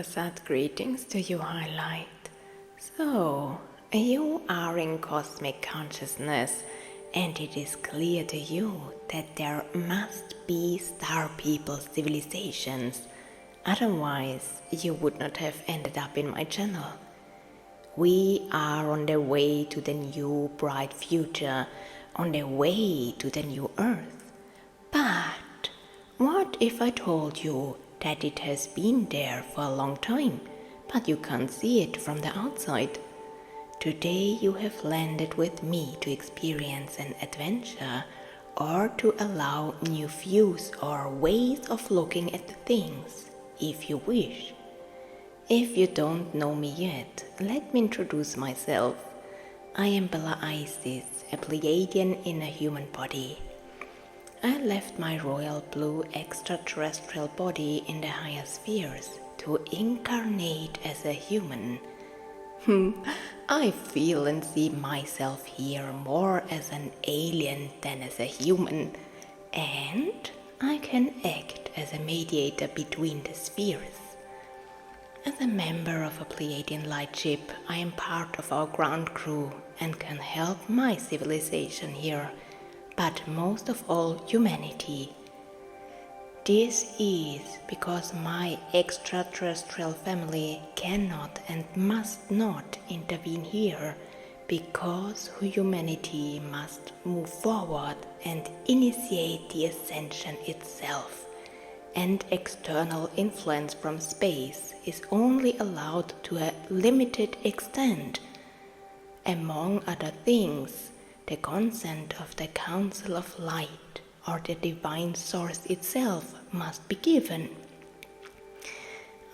Sad greetings to you, Highlight. So, you are in cosmic consciousness, and it is clear to you that there must be star people civilizations. Otherwise, you would not have ended up in my channel. We are on the way to the new bright future, on the way to the new Earth. But what if I told you that it has been there for a long time, but you can't see it from the outside? Today you have landed with me to experience an adventure or to allow new views or ways of looking at things, if you wish. If you don't know me yet, let me introduce myself. I am Bella Isis, a Pleiadian in a human body. I left my royal blue extraterrestrial body in the higher spheres to incarnate as a human. I feel and see myself here more as an alien than as a human, and I can act as a mediator between the spheres. As a member of a Pleiadian lightship, I am part of our ground crew and can help my civilization here, but most of all humanity. This is because my extraterrestrial family cannot and must not intervene here, because humanity must move forward and initiate the ascension itself, and external influence from space is only allowed to a limited extent. Among other things, the consent of the Council of Light or the Divine Source itself must be given.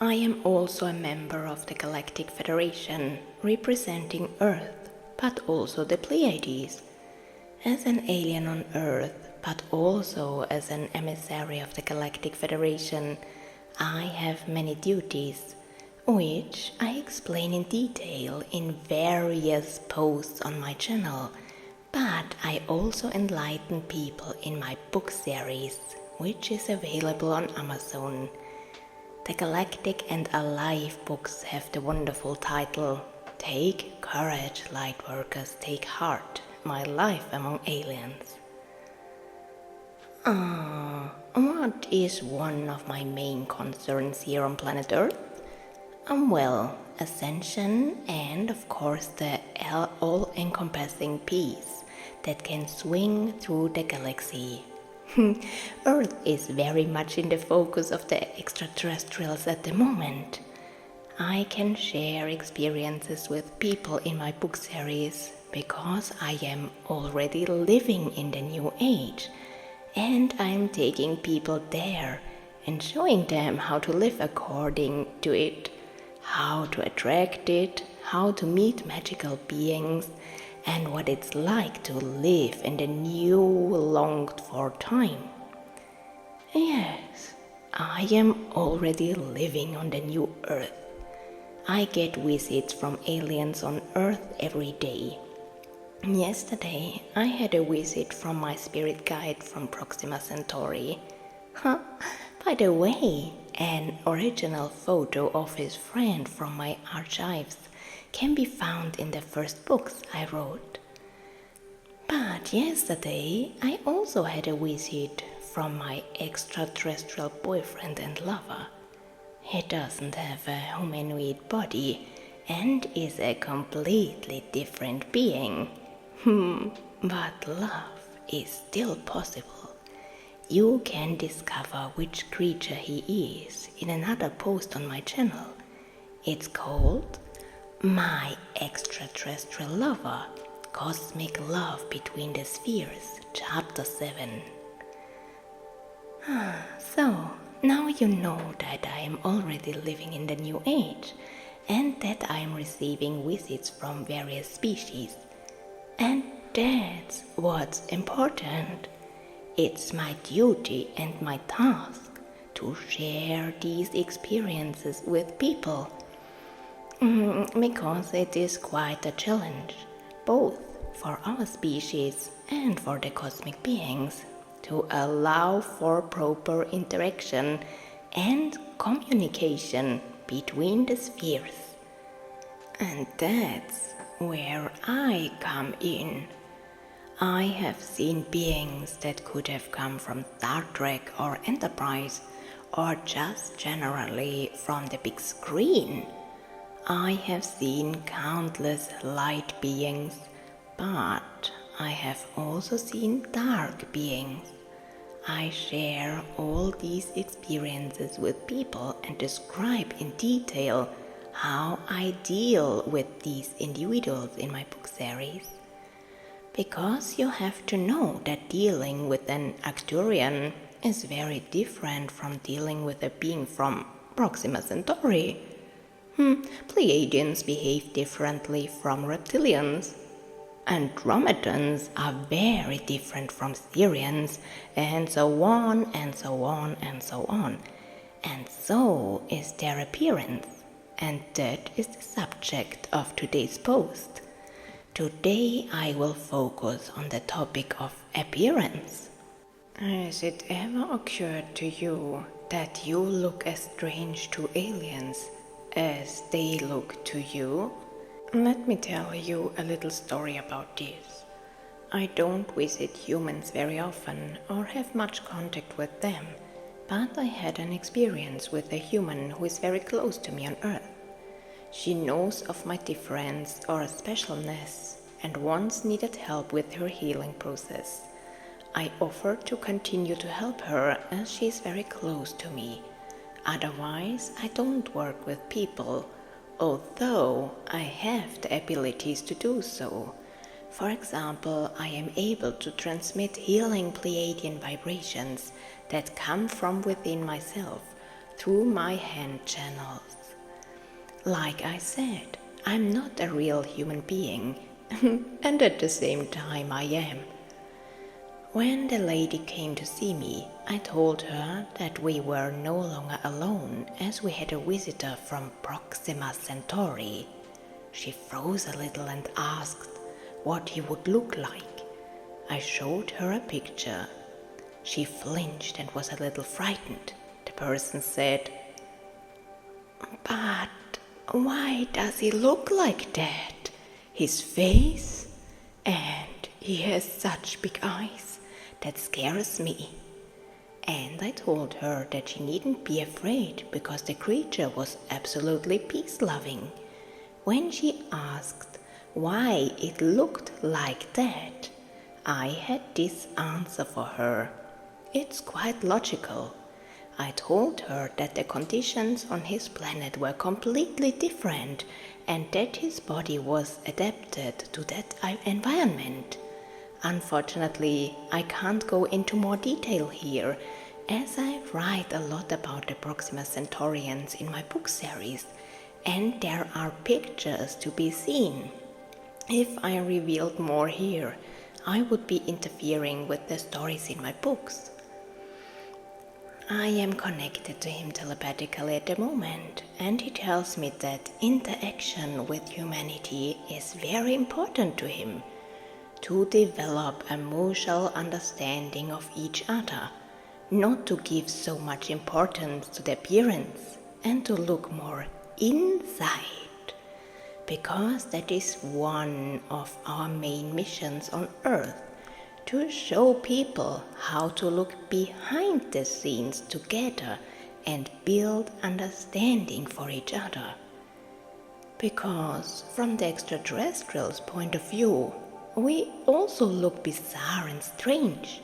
I am also a member of the Galactic Federation, representing Earth, but also the Pleiades. As an alien on Earth, but also as an emissary of the Galactic Federation, I have many duties, which I explain in detail in various posts on my channel. But I also enlighten people in my book series, which is available on Amazon. The Galactic and Alive books have the wonderful title, Take Courage, Lightworkers, Take Heart, My Life Among Aliens. What is one of my main concerns here on planet Earth? Well, ascension and of course the all-encompassing peace that can swing through the galaxy. Earth is very much in the focus of the extraterrestrials at the moment. I can share experiences with people in my book series because I am already living in the new age, and I'm taking people there and showing them how to live according to it, how to attract it, how to meet magical beings, and what it's like to live in the new longed-for time. Yes, I am already living on the new Earth. I get visits from aliens on Earth every day. Yesterday, I had a visit from my spirit guide from Proxima Centauri. By the way, an original photo of his friend from my archives can be found in the first books I wrote. But yesterday, I also had a visit from my extraterrestrial boyfriend and lover. He doesn't have a humanoid body and is a completely different being. But love is still possible. You can discover which creature he is in another post on my channel. It's called My Extraterrestrial Lover, Cosmic Love Between the Spheres, Chapter 7. So, now you know that I am already living in the new age, and that I am receiving visits from various species. And that's what's important. It's my duty and my task to share these experiences with people. Because it is quite a challenge, both for our species and for the cosmic beings, to allow for proper interaction and communication between the spheres. And that's where I come in. I have seen beings that could have come from Star Trek or Enterprise, or just generally from the big screen. I have seen countless light beings, but I have also seen dark beings. I share all these experiences with people and describe in detail how I deal with these individuals in my book series. Because you have to know that dealing with an Arcturian is very different from dealing with a being from Proxima Centauri. Pleiadians behave differently from reptilians. Andromedans are very different from Sirians, and so on and so on and so on. And so is their appearance. And that is the subject of today's post. Today I will focus on the topic of appearance. Has it ever occurred to you that you look as strange to aliens as they look to you? Let me tell you a little story about this. I don't visit humans very often or have much contact with them, but I had an experience with a human who is very close to me on Earth. She knows of my difference or specialness and once needed help with her healing process. I offered to continue to help her as she is very close to me. Otherwise, I don't work with people, although I have the abilities to do so. For example, I am able to transmit healing Pleiadian vibrations that come from within myself through my hand channels. Like I said, I'm not a real human being, and at the same time I am. When the lady came to see me, I told her that we were no longer alone as we had a visitor from Proxima Centauri. She froze a little and asked what he would look like. I showed her a picture. She flinched and was a little frightened. The person said, "But why does he look like that? His face? And he has such big eyes. That scares me." And I told her that she needn't be afraid because the creature was absolutely peace-loving. When she asked why it looked like that, I had this answer for her. It's quite logical. I told her that the conditions on his planet were completely different and that his body was adapted to that environment. Unfortunately, I can't go into more detail here, as I write a lot about the Proxima Centaurians in my book series, and there are pictures to be seen. If I revealed more here, I would be interfering with the stories in my books. I am connected to him telepathically at the moment, and he tells me that interaction with humanity is very important to him, to develop a mutual understanding of each other, not to give so much importance to the appearance, and to look more inside, because that is one of our main missions on Earth, to show people how to look behind the scenes together and build understanding for each other. Because from the extraterrestrials' point of view, we also look bizarre and strange,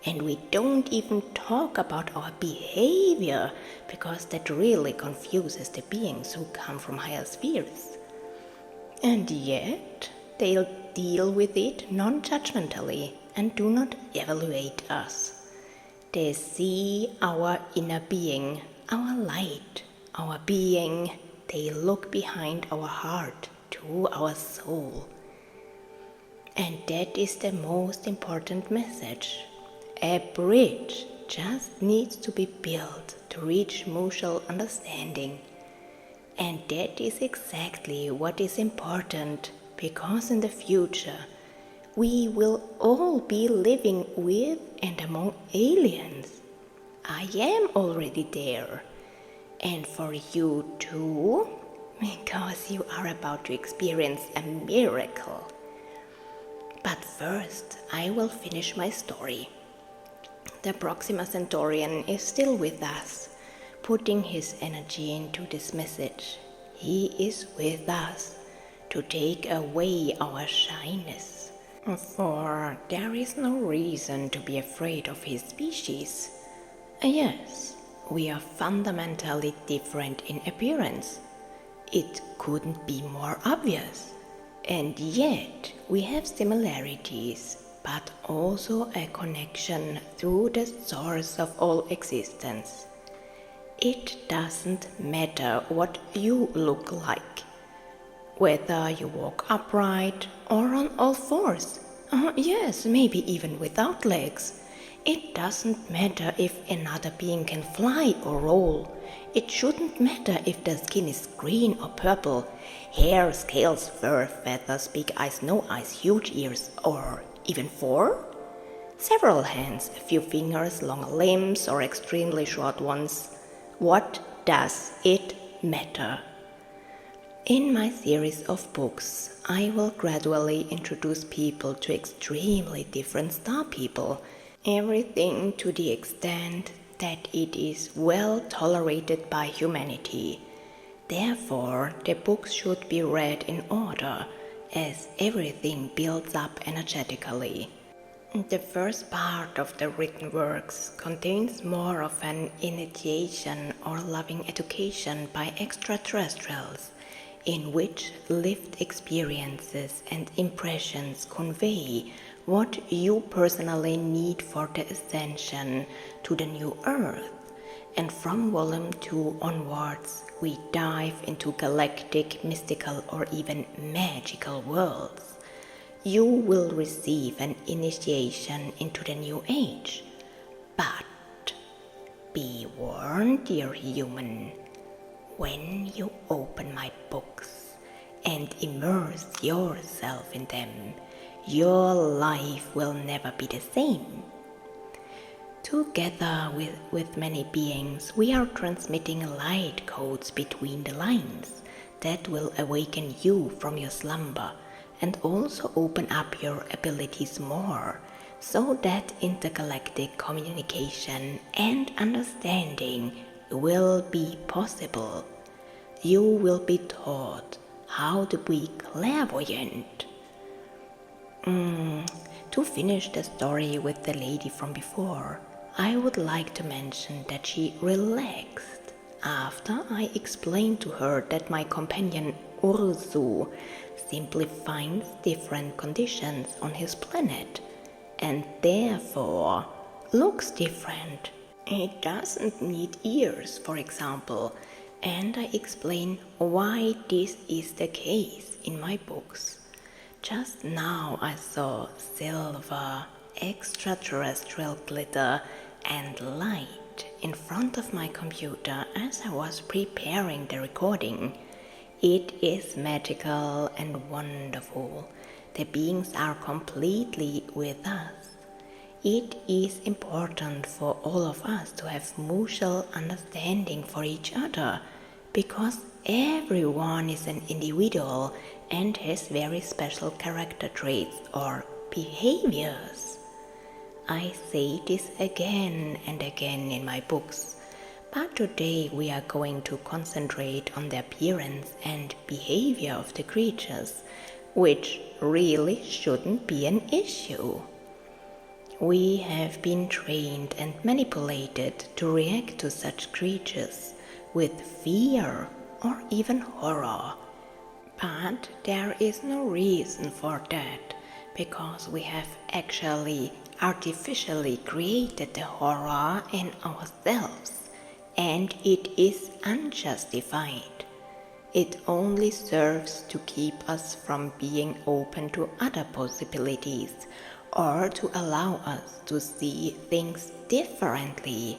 and we don't even talk about our behavior because that really confuses the beings who come from higher spheres. And yet, they'll deal with it non-judgmentally and do not evaluate us. They see our inner being, our light, our being. They look behind our heart to our soul. And that is the most important message. A bridge just needs to be built to reach mutual understanding. And that is exactly what is important, because in the future we will all be living with and among aliens. I am already there, And for you too, because you are about to experience a miracle. But first, I will finish my story. The Proxima Centaurian is still with us, putting his energy into this message. He is with us to take away our shyness. For there is no reason to be afraid of his species. Yes, we are fundamentally different in appearance. It couldn't be more obvious. And yet we have similarities, but also a connection through the source of all existence. It doesn't matter what you look like, whether you walk upright or on all fours. Yes, maybe even without legs. It doesn't matter if another being can fly or roll. It shouldn't matter if the skin is green or purple. Hair, scales, fur, feathers, big eyes, no eyes, huge ears, or even 4? Several hands, a few fingers, longer limbs, or extremely short ones. What does it matter? In my series of books, I will gradually introduce people to extremely different star people. Everything to the extent that it is well tolerated by humanity. Therefore, the books should be read in order, as everything builds up energetically. The first part of the written works contains more of an initiation or loving education by extraterrestrials, in which lived experiences and impressions convey what you personally need for the ascension to the new Earth. And from volume 2 onwards, we dive into galactic, mystical, or even magical worlds. You will receive an initiation into the new age. But be warned, dear human, when you open my books and immerse yourself in them, your life will never be the same. Together with many beings, we are transmitting light codes between the lines that will awaken you from your slumber and also open up your abilities more, so that intergalactic communication and understanding will be possible. You will be taught how to be clairvoyant. To finish the story with the lady from before, I would like to mention that she relaxed after I explained to her that my companion Urzu simply finds different conditions on his planet and therefore looks different. It doesn't need ears, for example, and I explain why this is the case in my books. Just now I saw silver, extraterrestrial glitter and light in front of my computer as I was preparing the recording. It is magical and wonderful. The beings are completely with us. It is important for all of us to have mutual understanding for each other, because everyone is an individual and has very special character traits or behaviors. I say this again and again in my books, but today we are going to concentrate on the appearance and behavior of the creatures, which really shouldn't be an issue. We have been trained and manipulated to react to such creatures with fear or even horror. But there is no reason for that, because we have actually artificially created the horror in ourselves, and it is unjustified. It only serves to keep us from being open to other possibilities, or to allow us to see things differently.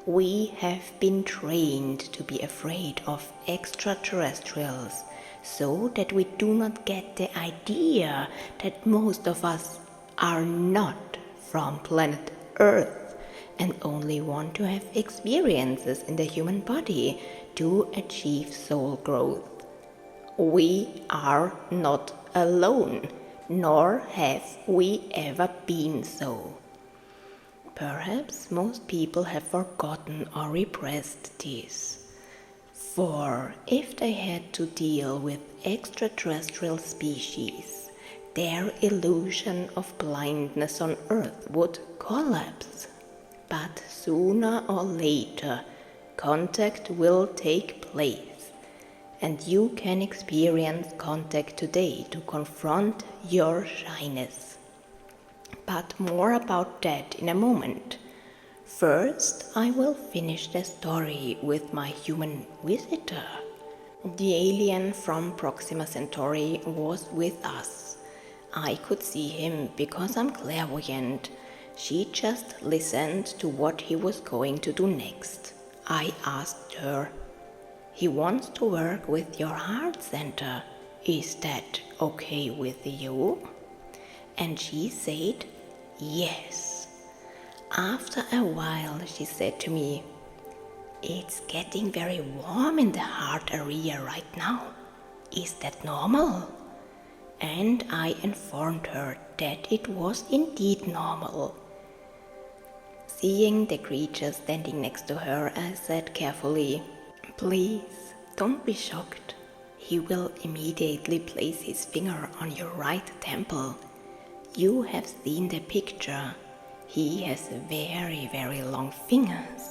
We have been trained to be afraid of extraterrestrials, so that we do not get the idea that most of us are not from planet Earth and only want to have experiences in the human body to achieve soul growth. We are not alone, nor have we ever been so. Perhaps most people have forgotten or repressed this. For if they had to deal with extraterrestrial species, their illusion of blindness on Earth would collapse. But sooner or later, contact will take place, and you can experience contact today to confront your shyness. But more about that in a moment. First, I will finish the story with my human visitor. The alien from Proxima Centauri was with us. I could see him because I'm clairvoyant. She just listened to what he was going to do next. I asked her, "He wants to work with your heart center. Is that okay with you?" And she said, "Yes." After a while, she said to me, "It's getting very warm in the heart area right now. Is that normal?" And I informed her that it was indeed normal. Seeing the creature standing next to her, I said carefully, "Please, don't be shocked. He will immediately place his finger on your right temple. You have seen the picture. He has very, very long fingers."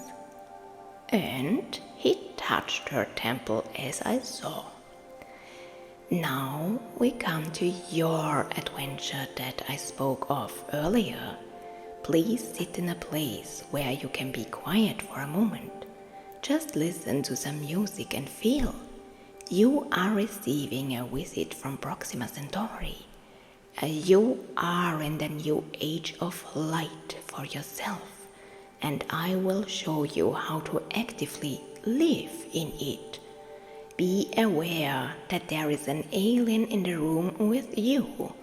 And he touched her temple as I saw. Now we come to your adventure that I spoke of earlier. Please sit in a place where you can be quiet for a moment. Just listen to some music and feel. You are receiving a visit from Proxima Centauri. You are in the new age of light for yourself, and I will show you how to actively live in it. Be aware that there is an alien in the room with you.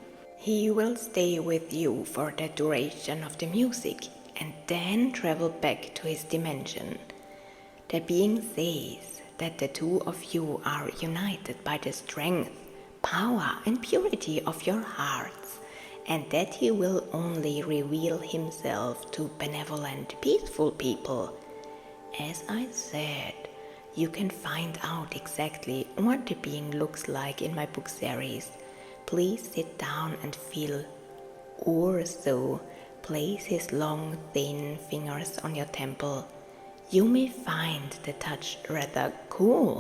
He will stay with you for the duration of the music and then travel back to his dimension. The being says that the two of you are united by the strength, power and purity of your hearts, and that he will only reveal himself to benevolent, peaceful people. As I said, you can find out exactly what the being looks like in my book series. Please sit down and feel. Urso place his long, thin fingers on your temple. You may find the touch rather cool,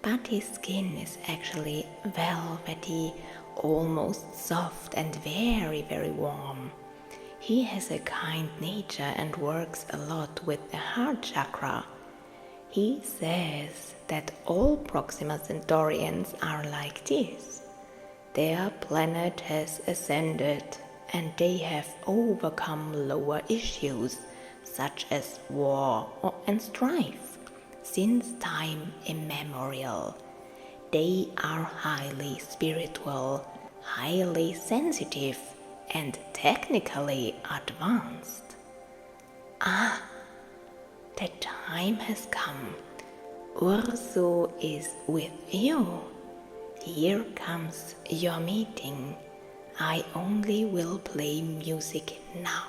but his skin is actually velvety, almost soft and very, very warm. He has a kind nature and works a lot with the heart chakra. He says that all Proxima Centaurians are like this. Their planet has ascended and they have overcome lower issues such as war and strife since time immemorial. They are highly spiritual, highly sensitive, and technically advanced. Ah, the time has come. Urso is with you. Here comes your meeting. I only will play music now.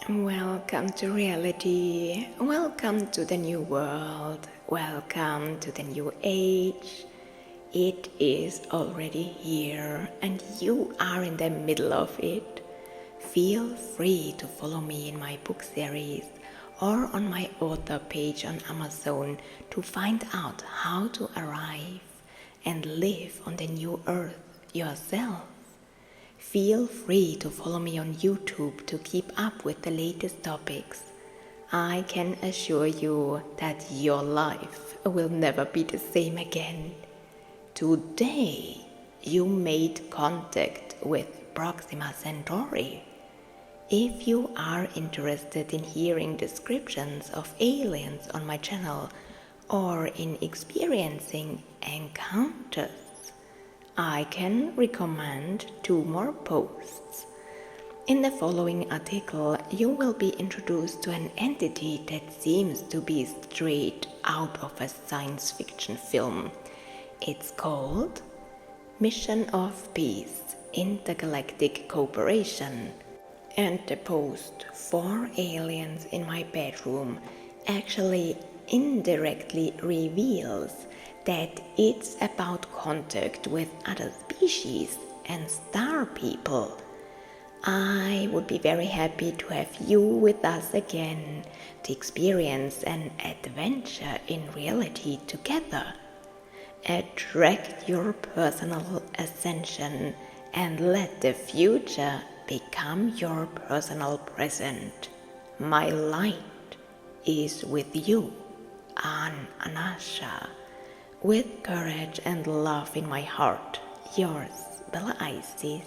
Welcome to reality. Welcome to the new world. Welcome to the new age. It is already here and you are in the middle of it. Feel free to follow me in my book series or on my author page on Amazon to find out how to arrive and live on the new earth yourself. Feel free to follow me on YouTube to keep up with the latest topics. I can assure you that your life will never be the same again. Today, you made contact with Proxima Centauri. If you are interested in hearing descriptions of aliens on my channel or in experiencing encounters, I can recommend 2 more posts. In the following article, you will be introduced to an entity that seems to be straight out of a science fiction film. It's called Mission of Peace, Intergalactic Cooperation. And the post 4 aliens in my bedroom actually indirectly reveals that it's about contact with other species and star people. I would be very happy to have you with us again to experience an adventure in reality together. Attract your personal ascension and let the future become your personal present. My light is with you, Anasha. With courage and love in my heart, yours, Bella Isis.